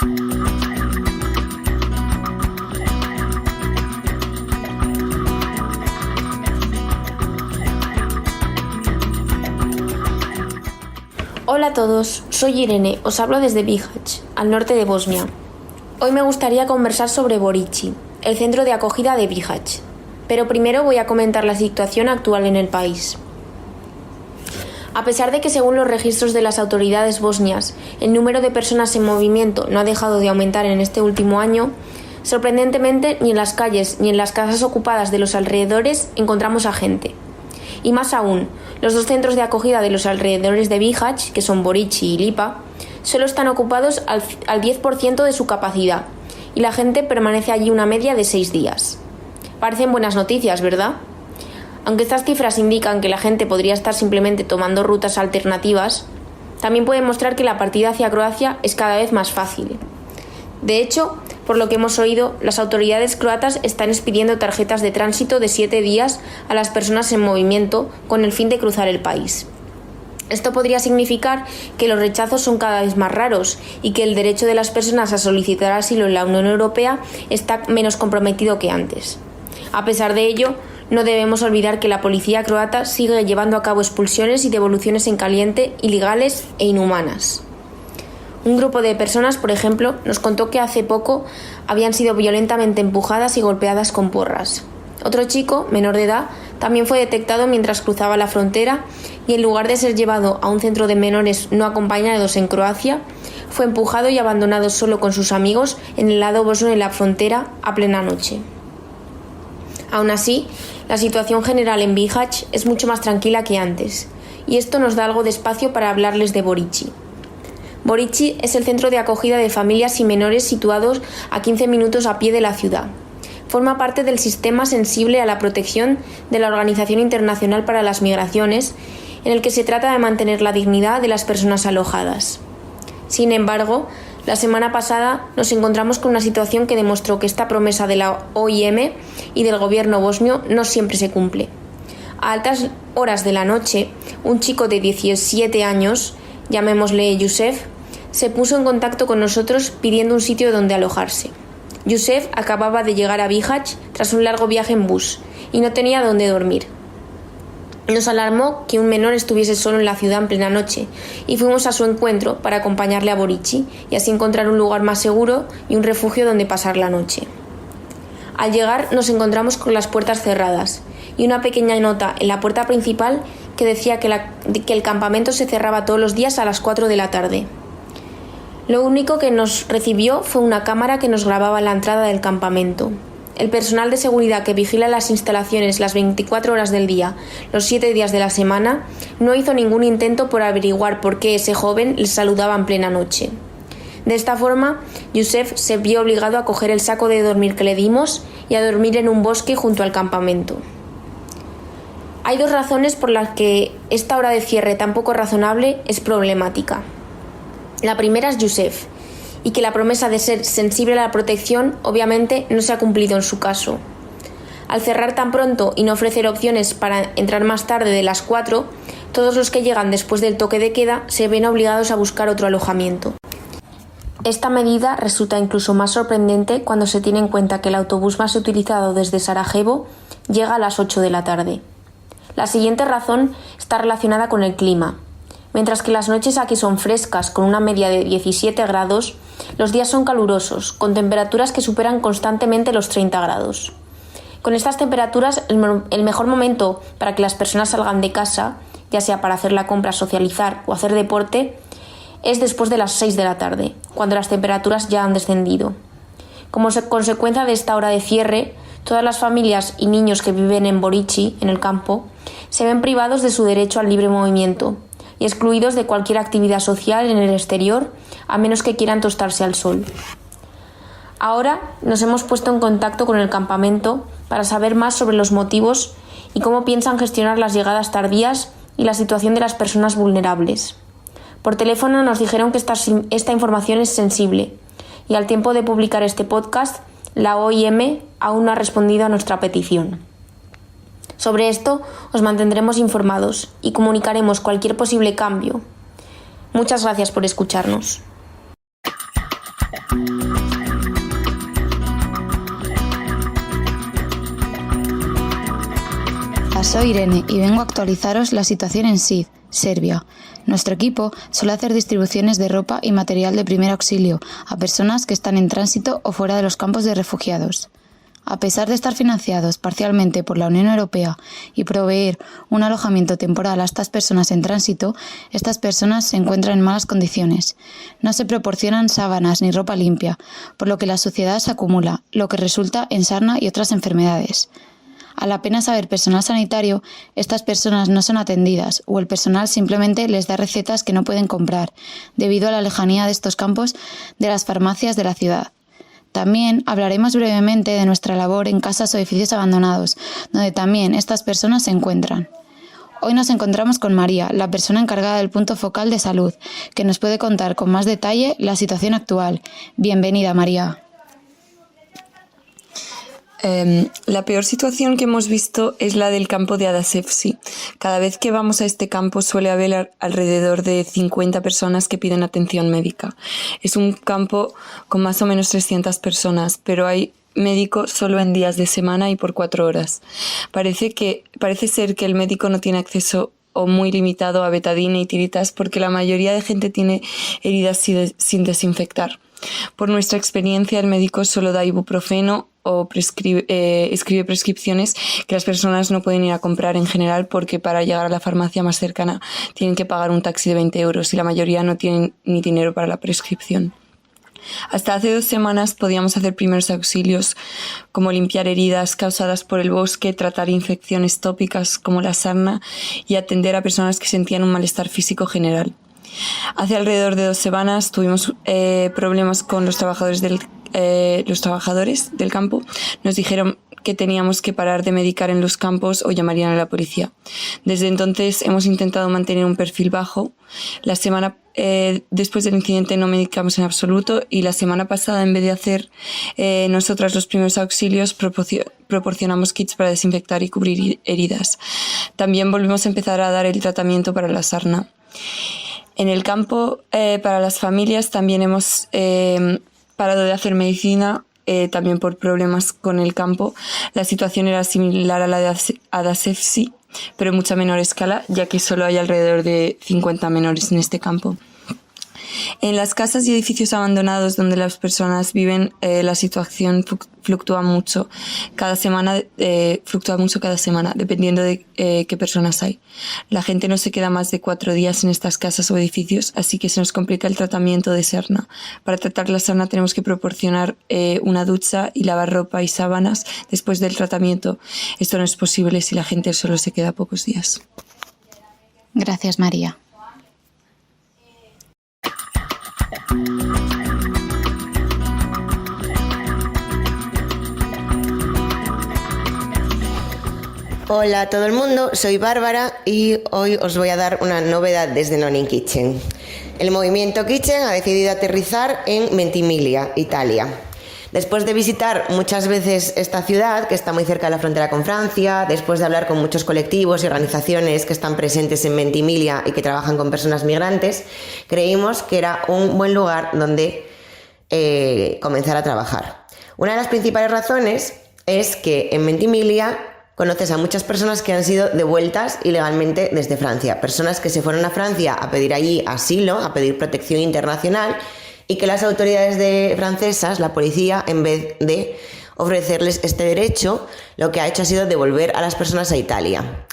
Hola a todos, soy Irene, os hablo desde Bihać, al norte de Bosnia. Hoy me gustaría conversar sobre Borići, el centro de acogida de Bihać, pero primero voy a comentar la situación actual en el país. A pesar de que según los registros de las autoridades bosnias, el número de personas en movimiento no ha dejado de aumentar en este último año, sorprendentemente ni en las calles ni en las casas ocupadas de los alrededores encontramos a gente. Y más aún, los dos centros de acogida de los alrededores de Bihać, que son Borići y Lipa, solo están ocupados al 10% de su capacidad, y la gente permanece allí una media de 6 días. Parecen buenas noticias, ¿verdad? Aunque estas cifras indican que la gente podría estar simplemente tomando rutas alternativas, también pueden mostrar que la partida hacia Croacia es cada vez más fácil. De hecho, por lo que hemos oído, las autoridades croatas están expidiendo tarjetas de tránsito de 7 días a las personas en movimiento con el fin de cruzar el país. Esto podría significar que los rechazos son cada vez más raros y que el derecho de las personas a solicitar asilo en la Unión Europea está menos comprometido que antes. A pesar de ello, no debemos olvidar que la policía croata sigue llevando a cabo expulsiones y devoluciones en caliente ilegales e inhumanas. Un grupo de personas, por ejemplo, nos contó que hace poco habían sido violentamente empujadas y golpeadas con porras. Otro chico, menor de edad, también fue detectado mientras cruzaba la frontera y en lugar de ser llevado a un centro de menores no acompañados en Croacia, fue empujado y abandonado solo con sus amigos en el lado bosnio de la frontera a plena noche. Aún así, la situación general en Bihać es mucho más tranquila que antes, y esto nos da algo de espacio para hablarles de Borići. Borići es el centro de acogida de familias y menores situados a 15 minutos a pie de la ciudad. Forma parte del sistema sensible a la protección de la Organización Internacional para las Migraciones, en el que se trata de mantener la dignidad de las personas alojadas. Sin embargo, la semana pasada nos encontramos con una situación que demostró que esta promesa de la OIM y del gobierno bosnio no siempre se cumple. A altas horas de la noche, un chico de 17 años, llamémosle Yusef, se puso en contacto con nosotros pidiendo un sitio donde alojarse. Yusef acababa de llegar a Bihać tras un largo viaje en bus y no tenía dónde dormir. Nos alarmó que un menor estuviese solo en la ciudad en plena noche y fuimos a su encuentro para acompañarle a Borići y así encontrar un lugar más seguro y un refugio donde pasar la noche. Al llegar nos encontramos con las puertas cerradas y una pequeña nota en la puerta principal que decía que el campamento se cerraba todos los días a las 4 de la tarde. Lo único que nos recibió fue una cámara que nos grababa la entrada del campamento. El personal de seguridad que vigila las instalaciones las 24 horas del día, los 7 días de la semana, no hizo ningún intento por averiguar por qué ese joven les saludaba en plena noche. De esta forma, Yusef se vio obligado a coger el saco de dormir que le dimos y a dormir en un bosque junto al campamento. Hay dos razones por las que esta hora de cierre tan poco razonable es problemática. La primera es Yusef, y que la promesa de ser sensible a la protección obviamente no se ha cumplido en su caso. Al cerrar tan pronto y no ofrecer opciones para entrar más tarde de las 4, todos los que llegan después del toque de queda se ven obligados a buscar otro alojamiento. Esta medida resulta incluso más sorprendente cuando se tiene en cuenta que el autobús más utilizado desde Sarajevo llega a las 8 de la tarde. La siguiente razón está relacionada con el clima. Mientras que las noches aquí son frescas con una media de 17 grados, los días son calurosos, con temperaturas que superan constantemente los 30 grados. Con estas temperaturas, el mejor momento para que las personas salgan de casa, ya sea para hacer la compra, socializar o hacer deporte, es después de las 6 de la tarde, cuando las temperaturas ya han descendido. Como consecuencia de esta hora de cierre, todas las familias y niños que viven en Borići, en el campo, se ven privados de su derecho al libre movimiento y excluidos de cualquier actividad social en el exterior, a menos que quieran tostarse al sol. Ahora nos hemos puesto en contacto con el campamento para saber más sobre los motivos y cómo piensan gestionar las llegadas tardías y la situación de las personas vulnerables. Por teléfono nos dijeron que esta información es sensible y al tiempo de publicar este podcast, la OIM aún no ha respondido a nuestra petición. Sobre esto os mantendremos informados y comunicaremos cualquier posible cambio. Muchas gracias por escucharnos. Soy Irene y vengo a actualizaros la situación en Sid, Serbia. Nuestro equipo suele hacer distribuciones de ropa y material de primer auxilio a personas que están en tránsito o fuera de los campos de refugiados. A pesar de estar financiados parcialmente por la Unión Europea y proveer un alojamiento temporal a estas personas en tránsito, estas personas se encuentran en malas condiciones. No se proporcionan sábanas ni ropa limpia, por lo que la suciedad se acumula, lo que resulta en sarna y otras enfermedades. Al apenas haber personal sanitario, estas personas no son atendidas o el personal simplemente les da recetas que no pueden comprar, debido a la lejanía de estos campos de las farmacias de la ciudad. También hablaremos brevemente de nuestra labor en casas o edificios abandonados, donde también estas personas se encuentran. Hoy nos encontramos con María, la persona encargada del punto focal de salud, que nos puede contar con más detalle la situación actual. Bienvenida, María. La peor situación que hemos visto es la del campo de Adasevsi. Cada vez que vamos a este campo suele haber alrededor de 50 personas que piden atención médica. Es un campo con más o menos 300 personas, pero hay médico solo en días de semana y por 4 horas. Parece ser que el médico no tiene acceso o muy limitado a betadine y tiritas porque la mayoría de gente tiene heridas sin desinfectar. Por nuestra experiencia, el médico solo da ibuprofeno o escribe prescripciones que las personas no pueden ir a comprar en general porque para llegar a la farmacia más cercana tienen que pagar un taxi de 20 euros y la mayoría no tienen ni dinero para la prescripción. Hasta hace 2 semanas podíamos hacer primeros auxilios como limpiar heridas causadas por el bosque, tratar infecciones tópicas como la sarna y atender a personas que sentían un malestar físico general. Hace alrededor de 2 semanas tuvimos problemas con los trabajadores del campo. Nos dijeron que teníamos que parar de medicar en los campos o llamarían a la policía. Desde entonces hemos intentado mantener un perfil bajo. La semana después del incidente no medicamos en absoluto y la semana pasada, en vez de hacer nosotras los primeros auxilios, proporcionamos kits para desinfectar y cubrir heridas. También volvimos a empezar a dar el tratamiento para la sarna. En el campo, para las familias, también hemos parado de hacer medicina, también por problemas con el campo. La situación era similar a la de Adasevsi, pero en mucha menor escala, ya que solo hay alrededor de 50 menores en este campo. En las casas y edificios abandonados donde las personas viven, la situación fluctúa mucho cada semana, dependiendo de qué personas hay. La gente no se queda más de 4 días en estas casas o edificios, así que se nos complica el tratamiento de sarna. Para tratar la sarna tenemos que proporcionar una ducha y lavar ropa y sábanas después del tratamiento. Esto no es posible si la gente solo se queda pocos días. Gracias, María. Hola a todo el mundo, soy Bárbara y hoy os voy a dar una novedad desde Nonin Kitchen. El movimiento Kitchen ha decidido aterrizar en Ventimiglia, Italia. Después de visitar muchas veces esta ciudad, que está muy cerca de la frontera con Francia, después de hablar con muchos colectivos y organizaciones que están presentes en Ventimiglia y que trabajan con personas migrantes, creímos que era un buen lugar donde comenzar a trabajar. Una de las principales razones es que en Ventimiglia conoces a muchas personas que han sido devueltas ilegalmente desde Francia, personas que se fueron a Francia a pedir allí asilo, a pedir protección internacional, y que las autoridades francesas, la policía, en vez de ofrecerles este derecho, lo que ha hecho ha sido devolver a las personas a Italia.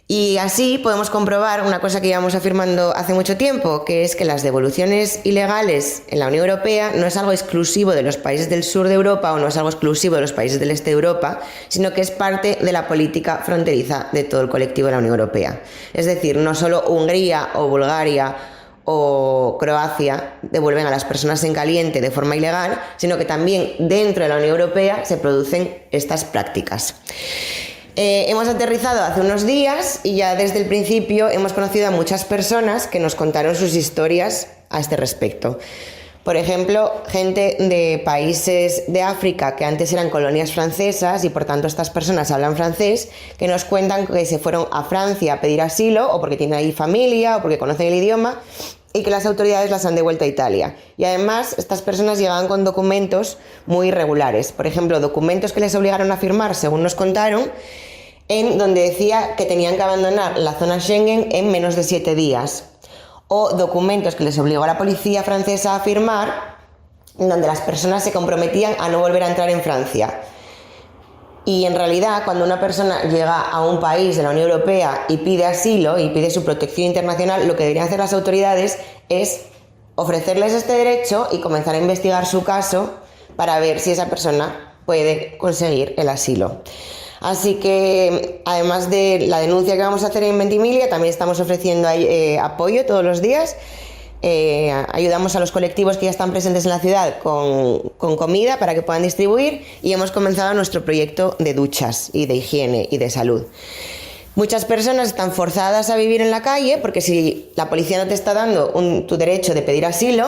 Y así podemos comprobar una cosa que llevamos afirmando hace mucho tiempo, que es que las devoluciones ilegales en la Unión Europea no es algo exclusivo de los países del sur de Europa o no es algo exclusivo de los países del este de Europa, sino que es parte de la política fronteriza de todo el colectivo de la Unión Europea. Es decir, no solo Hungría o Bulgaria o Croacia devuelven a las personas en caliente de forma ilegal, sino que también dentro de la Unión Europea se producen estas prácticas. Hemos aterrizado hace unos días y ya desde el principio hemos conocido a muchas personas que nos contaron sus historias a este respecto. Por ejemplo, gente de países de África que antes eran colonias francesas y por tanto estas personas hablan francés, que nos cuentan que se fueron a Francia a pedir asilo o porque tienen ahí familia o porque conocen el idioma y que las autoridades las han devuelto a Italia. Y además, estas personas llegaban con documentos muy irregulares. Por ejemplo, documentos que les obligaron a firmar, según nos contaron, en donde decía que tenían que abandonar la zona Schengen en menos de 7 días. O documentos que les obligó a la policía francesa a firmar, en donde las personas se comprometían a no volver a entrar en Francia. Y en realidad, cuando una persona llega a un país de la Unión Europea y pide asilo y pide su protección internacional, lo que deberían hacer las autoridades es ofrecerles este derecho y comenzar a investigar su caso para ver si esa persona puede conseguir el asilo. Así que, además de la denuncia que vamos a hacer en Ventimiglia, también estamos ofreciendo apoyo todos los días. Ayudamos a los colectivos que ya están presentes en la ciudad con comida para que puedan distribuir, y hemos comenzado nuestro proyecto de duchas y de higiene y de salud. Muchas personas están forzadas a vivir en la calle porque si la policía no te está dando tu derecho de pedir asilo,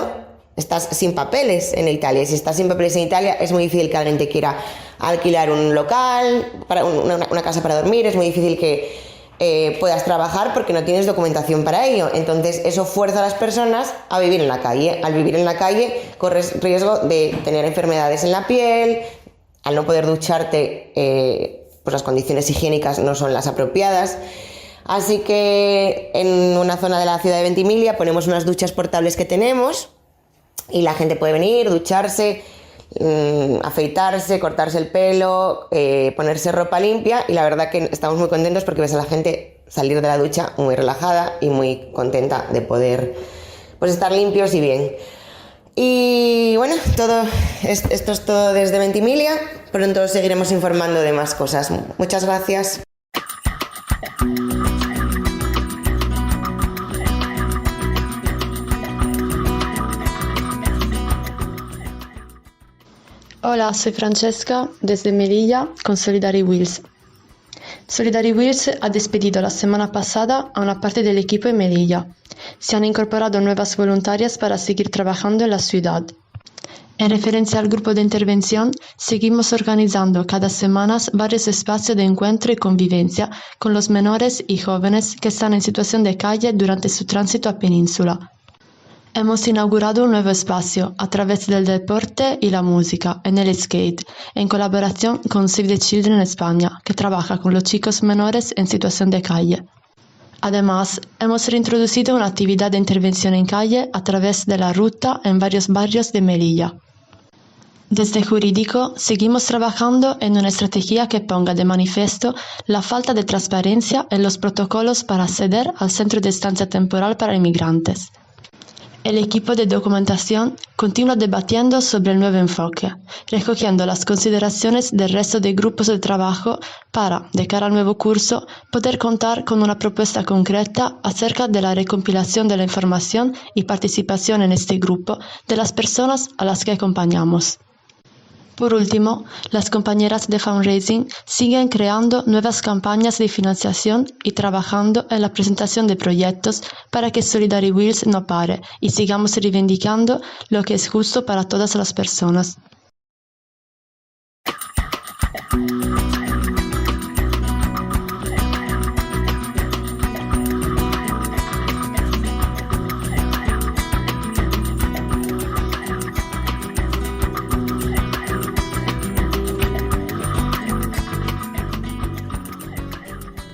estás sin papeles en Italia. Si estás sin papeles en Italia, es muy difícil que alguien te quiera alquilar un local, una casa para dormir. Es muy difícil que puedas trabajar porque no tienes documentación para ello. Entonces eso fuerza a las personas a vivir en la calle. Al vivir en la calle corres riesgo de tener enfermedades en la piel. Al no poder ducharte, pues las condiciones higiénicas no son las apropiadas. Así que en una zona de la ciudad de Ventimiglia ponemos unas duchas portables que tenemos y la gente puede venir, ducharse, afeitarse, cortarse el pelo, ponerse ropa limpia, y la verdad que estamos muy contentos porque ves a la gente salir de la ducha muy relajada y muy contenta de poder pues estar limpios y bien. Y bueno, esto es todo desde Ventimiglia. Pronto seguiremos informando de más cosas. Muchas gracias. Hola, soy Francesca desde Melilla con Solidary Wheels. Solidary Wheels ha despedido la semana pasada a una parte del equipo en Melilla. Se han incorporado nuevas voluntarias para seguir trabajando en la ciudad. En referencia al grupo de intervención, seguimos organizando cada semana varios espacios de encuentro y convivencia con los menores y jóvenes que están en situación de calle durante su tránsito a Península. Hemos inaugurado un nuevo espacio a través del deporte y la música en el skate, en colaboración con Save the Children España, que trabaja con los chicos menores en situación de calle. Además, hemos reintroducido una actividad de intervención en calle a través de la ruta en varios barrios de Melilla. Desde Jurídico, seguimos trabajando en una estrategia que ponga de manifiesto la falta de transparencia en los protocolos para acceder al centro de estancia temporal para inmigrantes. El equipo de documentación continúa debatiendo sobre el nuevo enfoque, recogiendo las consideraciones del resto de grupos de trabajo para, de cara al nuevo curso, poder contar con una propuesta concreta acerca de la recompilación de la información y participación en este grupo de las personas a las que acompañamos. Por último, las compañeras de fundraising siguen creando nuevas campañas de financiación y trabajando en la presentación de proyectos para que Solidary Wheels no pare y sigamos reivindicando lo que es justo para todas las personas.